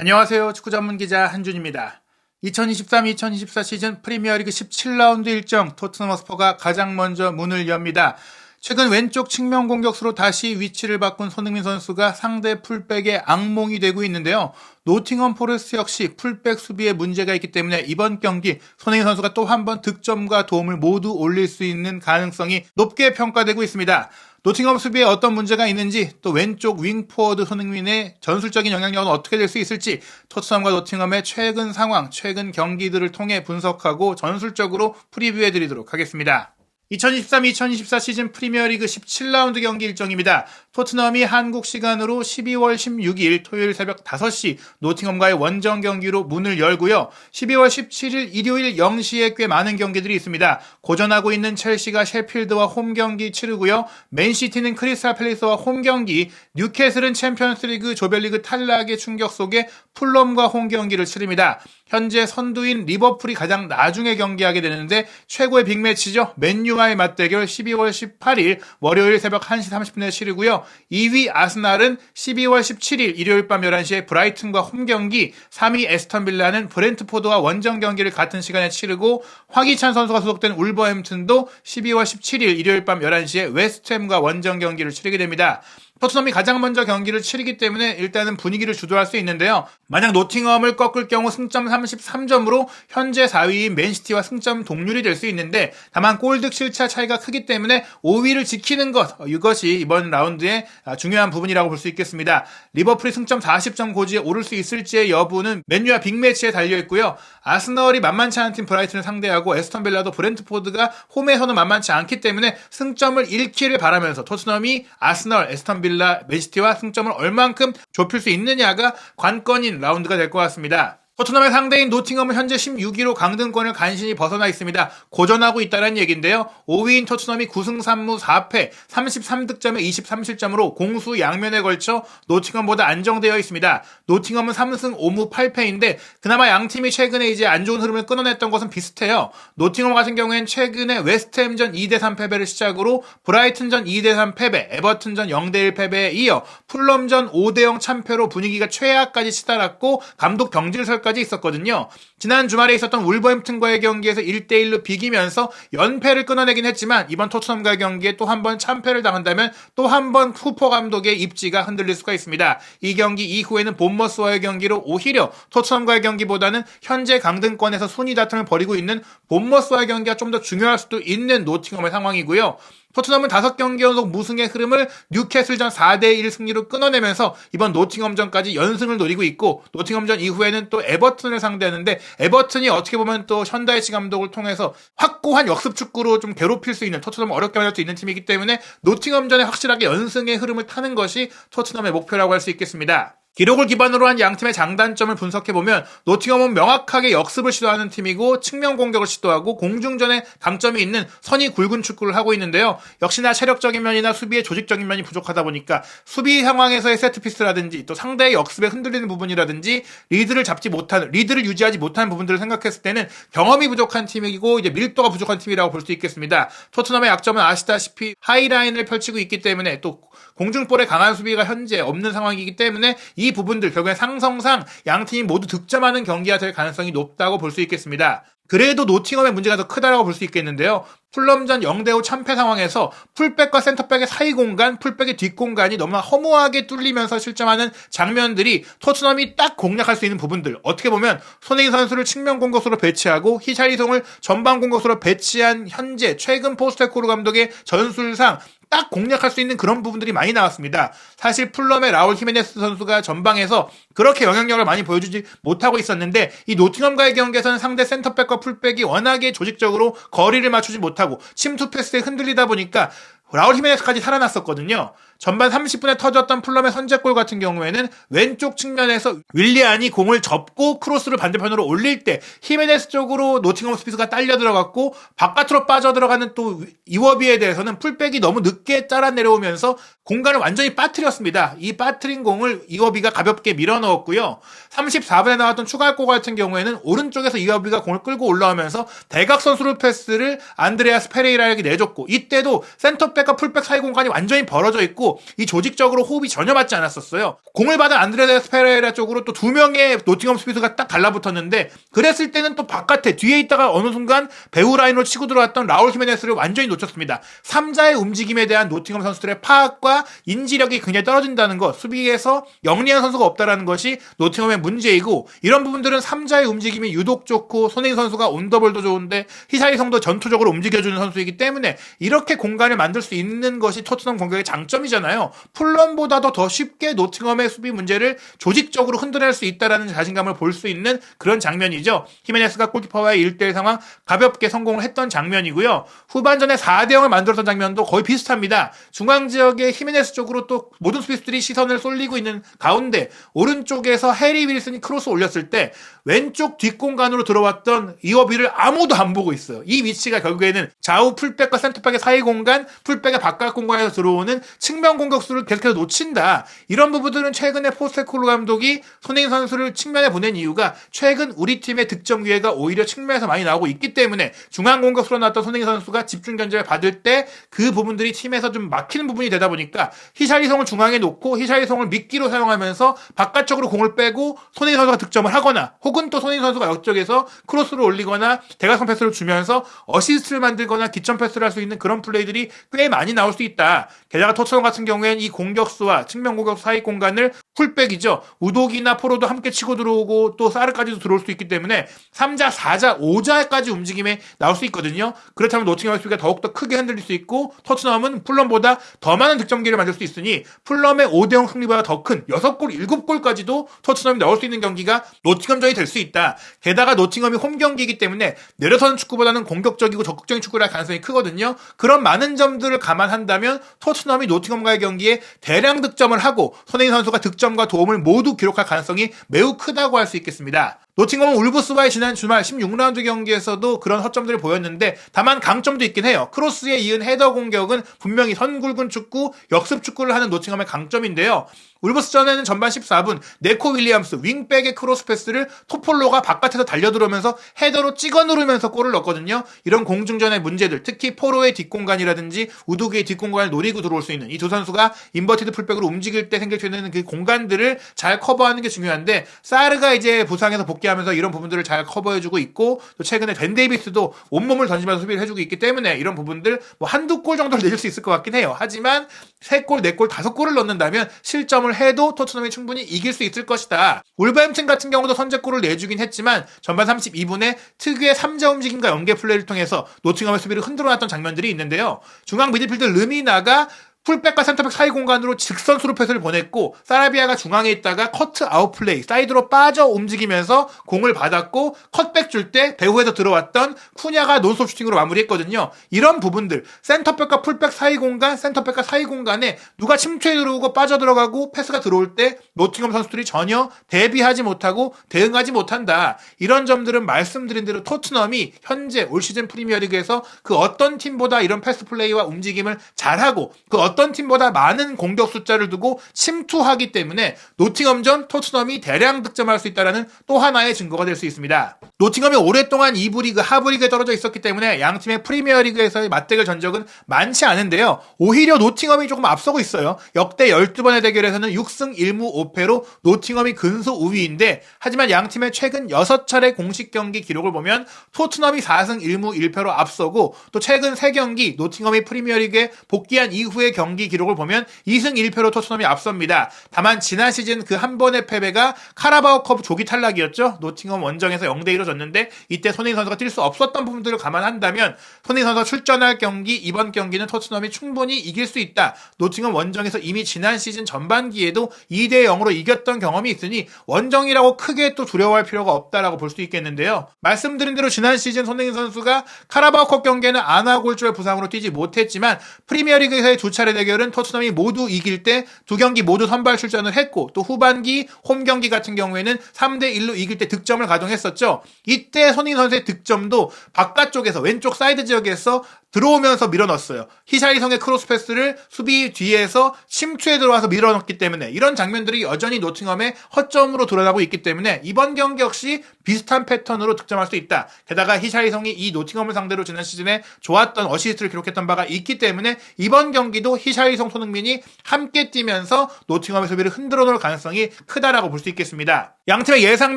안녕하세요. 축구 전문 기자 한준입니다. 2023-2024 시즌 프리미어리그 17라운드 일정 토트넘 허스퍼가 가장 먼저 문을 엽니다. 최근 왼쪽 측면 공격수로 다시 위치를 바꾼 손흥민 선수가 상대 풀백의 악몽이 되고 있는데요. 노팅엄 포레스트 역시 풀백 수비에 문제가 있기 때문에 이번 경기 손흥민 선수가 또 한 번 득점과 도움을 모두 올릴 수 있는 가능성이 높게 평가되고 있습니다. 노팅엄 수비에 어떤 문제가 있는지, 또 왼쪽 윙포워드 손흥민의 전술적인 영향력은 어떻게 될 수 있을지 토트넘과 노팅엄의 최근 상황, 최근 경기들을 통해 분석하고 전술적으로 프리뷰해드리도록 하겠습니다. 2023-2024 시즌 프리미어리그 17라운드 경기 일정입니다. 토트넘이 한국 시간으로 12월 16일 토요일 새벽 5시 노팅엄과의 원정 경기로 문을 열고요. 12월 17일 일요일 0시에 꽤 많은 경기들이 있습니다. 고전하고 있는 첼시가 셰필드와 홈 경기 치르고요. 맨시티는 크리스탈 팰리스와 홈 경기, 뉴캐슬은 챔피언스리그 조별리그 탈락의 충격 속에 풀럼과 홈 경기를 치릅니다. 현재 선두인 리버풀이 가장 나중에 경기하게 되는데 최고의 빅매치죠. 맨유와의 맞대결 12월 18일 월요일 새벽 1시 30분에 치르고요. 2위 아스날은 12월 17일 일요일 밤 11시에 브라이튼과 홈 경기, 3위 에스턴 빌라는 브렌트포드와 원정 경기를 같은 시간에 치르고 황희찬 선수가 소속된 울버햄튼도 12월 17일 일요일 밤 11시에 웨스트햄과 원정 경기를 치르게 됩니다. 토트넘이 가장 먼저 경기를 치르기 때문에 일단은 분위기를 주도할 수 있는데요. 만약 노팅엄을 꺾을 경우 승점 33점으로 현재 4위인 맨시티와 승점 동률이 될 수 있는데, 다만 골득 실차 차이가 크기 때문에 5위를 지키는 것, 이것이 이번 라운드의 중요한 부분이라고 볼 수 있겠습니다. 리버풀이 승점 40점 고지에 오를 수 있을지의 여부는 맨유와 빅매치에 달려있고요. 아스널이 만만치 않은 팀 브라이튼을 상대하고 에스턴 빌라도 브렌트포드가 홈에서는 만만치 않기 때문에 승점을 잃기를 바라면서 토트넘이 아스널, 에스턴 빌라, 맨시티와 승점을 얼만큼 좁힐 수 있느냐가 관건인 라운드가 될 것 같습니다. 토트넘의 상대인 노팅엄은 현재 16위로 강등권을 간신히 벗어나 있습니다. 고전하고 있다는 얘기인데요. 5위인 토트넘이 9승 3무 4패 33득점에 23실점으로 공수 양면에 걸쳐 노팅엄보다 안정되어 있습니다. 노팅엄은 3승 5무 8패인데 그나마 양팀이 최근에 이제 안 좋은 흐름을 끊어냈던 것은 비슷해요. 노팅엄 같은 경우에는 최근에 웨스트햄전 2대3 패배를 시작으로 브라이튼전 2대3 패배, 에버튼전 0대1 패배에 이어 풀럼전 5대0 참패로 분위기가 최하까지 치달았고 감독 경질설 까지 있었거든요. 지난 주말에 있었던 울버햄튼과의 경기에서 1대1로 비기면서 연패를 끊어내긴 했지만 이번 토트넘과의 경기에 또 한 번 참패를 당한다면 또 한 번 후퍼 감독의 입지가 흔들릴 수가 있습니다. 이 경기 이후에는 본머스와의 경기로 오히려 토트넘과의 경기보다는 현재 강등권에서 순위 다툼을 벌이고 있는 본머스와의 경기가 좀 더 중요할 수도 있는 노팅엄의 상황이고요. 토트넘은 5경기 연속 무승의 흐름을 뉴캐슬전 4대1 승리로 끊어내면서 이번 노팅엄전까지 연승을 노리고 있고, 노팅엄전 이후에는 또 에버튼을 상대하는데 에버튼이 어떻게 보면 또 션다이치 감독을 통해서 확고한 역습 축구로 좀 괴롭힐 수 있는, 토트넘을 어렵게 만들 수 있는 팀이기 때문에 노팅엄전에 확실하게 연승의 흐름을 타는 것이 토트넘의 목표라고 할 수 있겠습니다. 기록을 기반으로 한 양팀의 장단점을 분석해보면 노팅엄은 명확하게 역습을 시도하는 팀이고 측면 공격을 시도하고 공중전에 강점이 있는 선이 굵은 축구를 하고 있는데요. 역시나 체력적인 면이나 수비의 조직적인 면이 부족하다 보니까 수비 상황에서의 세트피스라든지 또 상대의 역습에 흔들리는 부분이라든지 리드를 유지하지 못하는 부분들을 생각했을 때는 경험이 부족한 팀이고 이제 밀도가 부족한 팀이라고 볼 수 있겠습니다. 토트넘의 약점은 아시다시피 하이라인을 펼치고 있기 때문에 또 공중볼에 강한 수비가 현재 없는 상황이기 때문에 이 부분들 결국엔 상성상 양팀이 모두 득점하는 경기가 될 가능성이 높다고 볼 수 있겠습니다. 그래도 노팅엄의 문제가 더 크다라고 볼 수 있겠는데요. 풀럼전 0대5 참패 상황에서 풀백과 센터백의 사이 공간, 풀백의 뒷공간이 너무나 허무하게 뚫리면서 실점하는 장면들이 토트넘이 딱 공략할 수 있는 부분들, 어떻게 보면 손흥민 선수를 측면 공격수로 배치하고 히샬리송을 전방 공격수로 배치한 현재 최근 포스테코글루 감독의 전술상 딱 공략할 수 있는 그런 부분들이 많이 나왔습니다. 사실 풀럼의 라울 히메네스 선수가 전방에서 그렇게 영향력을 많이 보여주지 못하고 있었는데 이 노팅엄과의 경기에서는 상대 센터백과 풀백이 워낙에 조직적으로 거리를 맞추지 못하고 침투 패스에 흔들리다 보니까 라울 히메네스까지 살아났었거든요. 전반 30분에 터졌던 풀럼의 선제골 같은 경우에는 왼쪽 측면에서 윌리안이 공을 접고 크로스를 반대편으로 올릴 때 히메네스 쪽으로 노팅엄 스피스가 딸려 들어갔고 바깥으로 빠져들어가는 또 이워비에 대해서는 풀백이 너무 늦게 짜라 내려오면서 공간을 완전히 빠뜨렸습니다. 이 빠뜨린 공을 이워비가 가볍게 밀어넣었고요. 34분에 나왔던 추가골 같은 경우에는 오른쪽에서 이워비가 공을 끌고 올라오면서 대각선 스루 패스를 안드레아스 페레이라에게 내줬고, 이때도 센터백과 풀백 사이 공간이 완전히 벌어져 있고 불구하고 이 조직적으로 호흡이 전혀 맞지 않았었어요. 공을 받은 안드레스 페레이라 쪽으로 또 두 명의 노팅엄 수비수가 딱 달라붙었는데 그랬을 때는 또 바깥에 뒤에 있다가 어느 순간 배우 라인으로 치고 들어왔던 라울 히메네스를 완전히 놓쳤습니다. 3자의 움직임에 대한 노팅엄 선수들의 파악과 인지력이 굉장히 떨어진다는 것, 수비에서 영리한 선수가 없다는 것이 노팅엄의 문제이고 이런 부분들은 3자의 움직임이 유독 좋고 손흥민 선수가 온더볼도 좋은데 히샬리송도 전투적으로 움직여주는 선수이기 때문에 이렇게 공간을 만들 수 있는 것이 토트넘 공격의 장점이잖아요. 풀럼보다도 더 쉽게 노팅엄의 수비 문제를 조직적으로 흔들어낼 수 있다는 자신감을 볼 수 있는 그런 장면이죠. 히메네스가 골키퍼와의 1대1 상황 가볍게 성공을 했던 장면이고요. 후반전에 4대0을 만들었던 장면도 거의 비슷합니다. 중앙지역의 히메네스 쪽으로 또 모든 수비수들이 시선을 쏠리고 있는 가운데 오른쪽에서 해리 윌슨이 크로스 올렸을 때 왼쪽 뒷공간으로 들어왔던 이어비를 아무도 안 보고 있어요. 이 위치가 결국에는 좌우 풀백과 센터백의 사이 공간, 풀백의 바깥 공간에서 들어오는 측면 공격수를 계속해서 놓친다. 이런 부분들은 최근에 포스테코글루 감독이 손흥민 선수를 측면에 보낸 이유가 최근 우리 팀의 득점 기회가 오히려 측면에서 많이 나오고 있기 때문에 중앙 공격수로 나왔던 손흥민 선수가 집중 견제를 받을 때 그 부분들이 팀에서 좀 막히는 부분이 되다 보니까 히샬리송을 중앙에 놓고 히샬리송을 미끼로 사용하면서 바깥쪽으로 공을 빼고 손흥민 선수가 득점을 하거나 혹은 또 손흥민 선수가 옆쪽에서 크로스를 올리거나 대각선 패스를 주면서 어시스트를 만들거나 기점 패스를 할 수 있는 그런 플레이들이 꽤 많이 나올 수 있다. 게다가 토트넘 같은 경우에는 이 공격수와 측면 공격수 사이 공간을 풀백이죠. 우독이나 포로도 함께 치고 들어오고 또 사르까지도 들어올 수 있기 때문에 3자, 4자, 5자까지 움직임에 나올 수 있거든요. 그렇다면 노팅엄의 수비가 더욱더 크게 흔들릴 수 있고 토트넘은 풀럼보다 더 많은 득점 기회를 만들 수 있으니 풀럼의 5대0 승리보다 더 큰 6골, 7골까지도 토트넘이 넣을 수 있는 경기가 노팅엄전이 될 수 있다. 게다가 노팅엄이 홈 경기이기 때문에 내려서는 축구보다는 공격적이고 적극적인 축구를 할 가능성이 크거든요. 그런 많은 점들을 감안한다면 토트넘이 노팅엄과의 경기에 대량 득점을 하고 손흥민 선수가 득점과 도움을 모두 기록할 가능성이 매우 크다고 할 수 있겠습니다. 노팅엄은 울브스와의 지난 주말 16라운드 경기에서도 그런 허점들을 보였는데 다만 강점도 있긴 해요. 크로스에 이은 헤더 공격은 분명히 선굵은 축구, 역습 축구를 하는 노팅엄의 강점인데요. 울브스전에는 전반 14분 네코 윌리엄스 윙백의 크로스 패스를 토폴로가 바깥에서 달려들어오면서 헤더로 찍어 누르면서 골을 넣었거든요. 이런 공중전의 문제들, 특히 포로의 뒷공간이라든지 우두기의 뒷공간을 노리고 들어올 수 있는 이 두 선수가 인버티드 풀백으로 움직일 때 생길 수 있는 그 공간들을 잘 커버하는 게 중요한데 사르가 이제 부상에서 복귀하면서 이런 부분들을 잘 커버해주고 있고 또 최근에 벤 데이비스도 온몸을 던지면서 수비를 해주고 있기 때문에 이런 부분들 뭐 한두 골 정도를 내줄 수 있을 것 같긴 해요. 하지만 3골, 4골, 5골을 넣는다면 실점을 해도 토트넘이 충분히 이길 수 있을 것이다. 울버햄튼 같은 경우도 선제골을 내주긴 했지만 전반 32분에 특유의 3자 움직임과 연계 플레이를 통해서 노팅엄의 수비를 흔들어놨던 장면들이 있는데요. 중앙 미드필드 르미나가 풀백과 센터백 사이 공간으로 직선 스루 패스를 보냈고 사라비아가 중앙에 있다가 커트 아웃 플레이 사이드로 빠져 움직이면서 공을 받았고 컷백 줄 때 배후에서 들어왔던 쿠냐가 논스톱 슈팅으로 마무리했거든요. 이런 부분들 센터백과 풀백 사이 공간 센터백과 사이 공간에 누가 침투해 들어오고 빠져들어가고 패스가 들어올 때 노팅엄 선수들이 전혀 대비하지 못하고 대응하지 못한다. 이런 점들은 말씀드린 대로 토트넘이 현재 올 시즌 프리미어리그에서 그 어떤 팀보다 이런 패스 플레이와 움직임을 잘하고 그 어떤 팀보다 많은 공격 숫자를 두고 침투하기 때문에 노팅엄전 토트넘이 대량 득점할 수 있다는 또 하나의 증거가 될 수 있습니다. 노팅엄이 오랫동안 2부 리그, 하부 리그에 떨어져 있었기 때문에 양팀의 프리미어리그에서의 맞대결 전적은 많지 않은데요. 오히려 노팅엄이 조금 앞서고 있어요. 역대 12번의 대결에서는 6승 1무 5패로 노팅엄이 근소 우위인데 하지만 양팀의 최근 6차례 공식 경기 기록을 보면 토트넘이 4승 1무 1패로 앞서고 또 최근 3경기 노팅엄이 프리미어리그에 복귀한 이후의 경기 기록을 보면 2승 1패로 토트넘이 앞섭니다. 다만 지난 시즌 그 한 번의 패배가 카라바오컵 조기 탈락이었죠. 노팅엄 원정에서 0대2로 졌는데 이때 손흥민 선수가 뛸 수 없었던 부분들을 감안한다면 손흥민 선수가 출전할 경기 이번 경기는 토트넘이 충분히 이길 수 있다. 노팅엄 원정에서 이미 지난 시즌 전반기에도 2대0으로 이겼던 경험이 있으니 원정이라고 크게 또 두려워할 필요가 없다라고 볼 수 있겠는데요. 말씀드린 대로 지난 시즌 손흥민 선수가 카라바오컵 경기에는 아나골절 부상으로 뛰지 못했지만 프리미어리그에서의 두 차례 대결은 토트넘이 모두 이길 때 두 경기 모두 선발 출전을 했고 또 후반기 홈 경기 같은 경우에는 3대1로 이길 때 득점을 가동했었죠. 이때 손흥민 선수의 득점도 바깥쪽에서 왼쪽 사이드 지역에서 들어오면서 밀어넣었어요. 히샬리송의 크로스 패스를 수비 뒤에서 침투에 들어와서 밀어넣기 때문에 이런 장면들이 여전히 노팅엄의 허점으로 드러나고 있기 때문에 이번 경기 역시 비슷한 패턴으로 득점할 수 있다. 게다가 히샬리송이 이 노팅엄을 상대로 지난 시즌에 좋았던 어시스트를 기록했던 바가 있기 때문에 이번 경기도 히샬리송, 손흥민이 함께 뛰면서 노팅엄의 수비를 흔들어 놓을 가능성이 크다라고 볼 수 있겠습니다. 양팀의 예상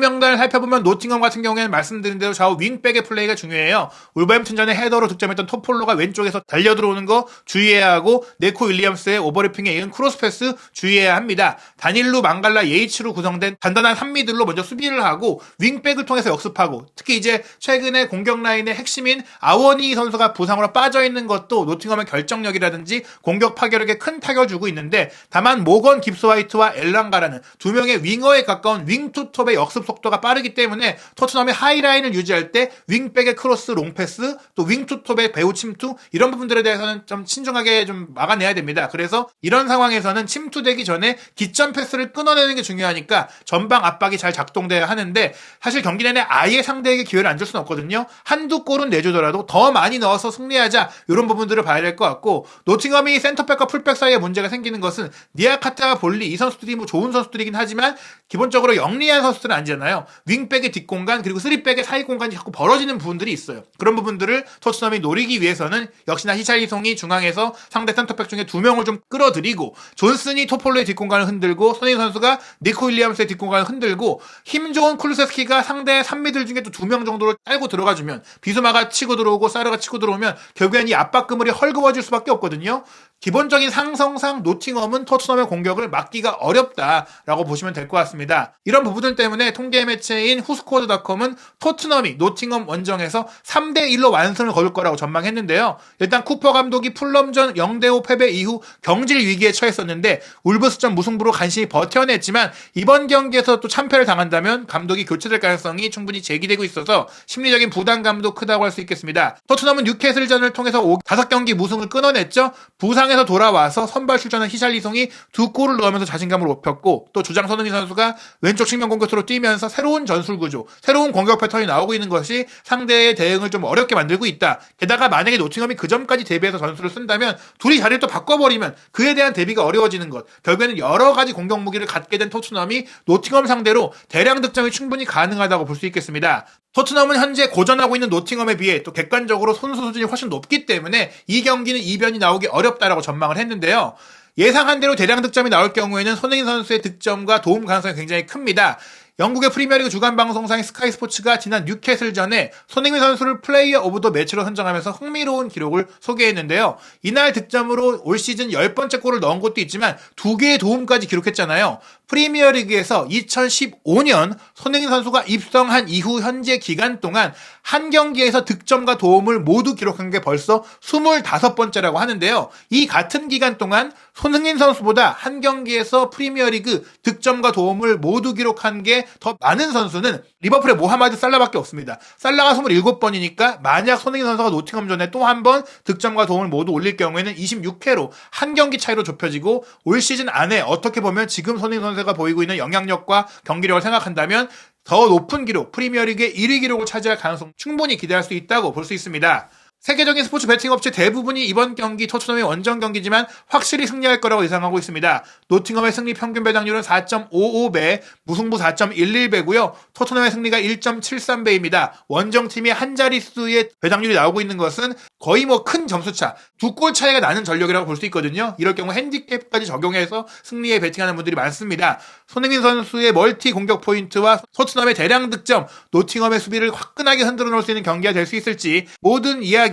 명단을 살펴보면 노팅엄 같은 경우에는 말씀드린 대로 좌우 윙백의 플레이가 중요해요. 울버햄튼전에 헤더로 득점했던 토폴로가 왼쪽에서 달려들어오는 거 주의해야 하고 네코 윌리엄스의 오버래핑에 이은 크로스 패스 주의해야 합니다. 다닐루, 망갈라, 예이츠로 구성된 단단한 한미들로 먼저 수비를 하고 윙백을 통해서 역습하고 특히 이제 최근에 공격 라인의 핵심인 아워니 선수가 부상으로 빠져있는 것도 노팅엄의 결정력이라든지 공격 파괴력에 큰 타격을 주고 있는데 다만 모건 깁스화이트와 엘랑가라는 두 명의 윙어에 가까운 윙투톱의 역습 속도가 빠르기 때문에 토트넘의 하이라인을 유지할 때 윙백의 크로스, 롱패스, 또 윙투톱의 배후 침투 이런 부분들에 대해서는 좀 신중하게 좀 막아내야 됩니다. 그래서 이런 상황에서는 침투되기 전에 기점 패스를 끊어내는 게 중요하니까 전방 압박이 잘 작동돼야 하는데 사실 경기 내내 아예 상대에게 기회를 안 줄 수는 없거든요. 한두 골은 내주더라도 더 많이 넣어서 승리하자 이런 부분들을 봐야 될 것 같고 노팅엄이 센터백과 풀백 사이에 문제가 생기는 것은 니아카타와 볼리 이 선수들이 뭐 좋은 선수들이긴 하지만 기본적으로 영리한 선수들은 아니잖아요. 윙백의 뒷공간 그리고 쓰리백의 사이 공간이 자꾸 벌어지는 부분들이 있어요. 그런 부분들을 토트넘이 노리기 위해서는 역시나 히샬리송이 중앙에서 상대 센터백 중에 두 명을 좀 끌어들이고 존슨이 토폴로의 뒷공간을 흔들고 손흥민 선수가 니코 윌리엄스의 뒷공간을 흔들고 힘 좋은 쿨루세스키가 상대 3미들 중에 또 두 명 정도로 깔고 들어가주면 비수마가 치고 들어오고 사르가 치고 들어오면 결국엔 이 압박 그물이 헐거워질 수밖에 없거든요. 기본적인 상성상 노팅엄은 토트넘의 공격을 막기가 어렵다라고 보시면 될 것 같습니다. 이런 부분들 때문에 통계 매체인 후스코어드닷컴은 토트넘이 노팅엄 원정에서 3대1로 완승을 거둘 거라고 전망했는데요. 일단 쿠퍼 감독이 풀럼전 0대5 패배 이후 경질 위기에 처했었는데 울브스전 무승부로 간신히 버텨냈지만 이번 경기에서 또 참패를 당한다면 감독이 교체될 가능성이 충분히 제기되고 있어서 심리적인 부담감도 크다고 할 수 있겠습니다. 토트넘은 뉴캐슬전을 통해서 5경기 무승을 끊어냈죠. 부상에서 돌아와서 선발 출전한 히샬리송이 두 골을 넣으면서 자신감을 높였고 또 주장 손흥민 선수가 왼쪽 측면 공격수로 뛰면서 새로운 전술 구조, 새로운 공격 패턴이 나오고 있는 것이 상대의 대응을 좀 어렵게 만들고 있다. 게다가 만약에 노팅엄이 그 점까지 대비해서 전술을 쓴다면 둘이 자리를 또 바꿔버리면 그에 대한 대비가 어려워지는 것. 결국에는 여러 가지 공격 무기를 갖게 된 토트넘이 노팅엄 상대로 대량 득점이 충분히 가능하다고 볼 수 있겠습니다. 토트넘은 현재 고전하고 있는 노팅엄에 비해 또 객관적으로 선수 수준이 훨씬 높기 때문에 이 경기는 이변이 나오기 어렵다라고 전망을 했는데요. 예상한 대로 대량 득점이 나올 경우에는 손흥민 선수의 득점과 도움 가능성이 굉장히 큽니다. 영국의 프리미어리그 주간 방송사인 스카이 스포츠가 지난 뉴캐슬전에 손흥민 선수를 플레이어 오브 더 매치로 선정하면서 흥미로운 기록을 소개했는데요. 이날 득점으로 올 시즌 10번째 골을 넣은 것도 있지만 2개의 도움까지 기록했잖아요. 프리미어리그에서 2015년 손흥민 선수가 입성한 이후 현재 기간 동안 한 경기에서 득점과 도움을 모두 기록한 게 벌써 25번째라고 하는데요. 이 같은 기간 동안 손흥민 선수보다 한 경기에서 프리미어리그 득점과 도움을 모두 기록한 게 더 많은 선수는 리버풀의 모하마드 살라밖에 없습니다. 살라가 27번이니까 만약 손흥민 선수가 노팅엄전에 또 한 번 득점과 도움을 모두 올릴 경우에는 26회로 한 경기 차이로 좁혀지고 올 시즌 안에 어떻게 보면 지금 손흥민 선수가 보이고 있는 영향력과 경기력을 생각한다면 더 높은 기록, 프리미어리그의 1위 기록을 차지할 가능성 충분히 기대할 수 있다고 볼 수 있습니다. 세계적인 스포츠 베팅 업체 대부분이 이번 경기 토트넘의 원정 경기지만 확실히 승리할 거라고 예상하고 있습니다. 노팅엄의 승리 평균 배당률은 4.55배, 무승부 4.11배고요. 토트넘의 승리가 1.73배입니다. 원정팀이 한 자릿수의 배당률이 나오고 있는 것은 거의 뭐 큰 점수차, 2골 차이가 나는 전력이라고 볼 수 있거든요. 이럴 경우 핸디캡까지 적용해서 승리에 베팅하는 분들이 많습니다. 손흥민 선수의 멀티 공격 포인트와 토트넘의 대량 득점, 노팅엄의 수비를 화끈하게 흔들어 놓을 수 있는 경기가 될 수 있을지 모든 이야기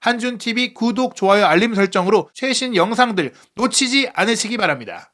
한준TV 구독, 좋아요, 알림 설정으로 최신 영상들 놓치지 않으시기 바랍니다.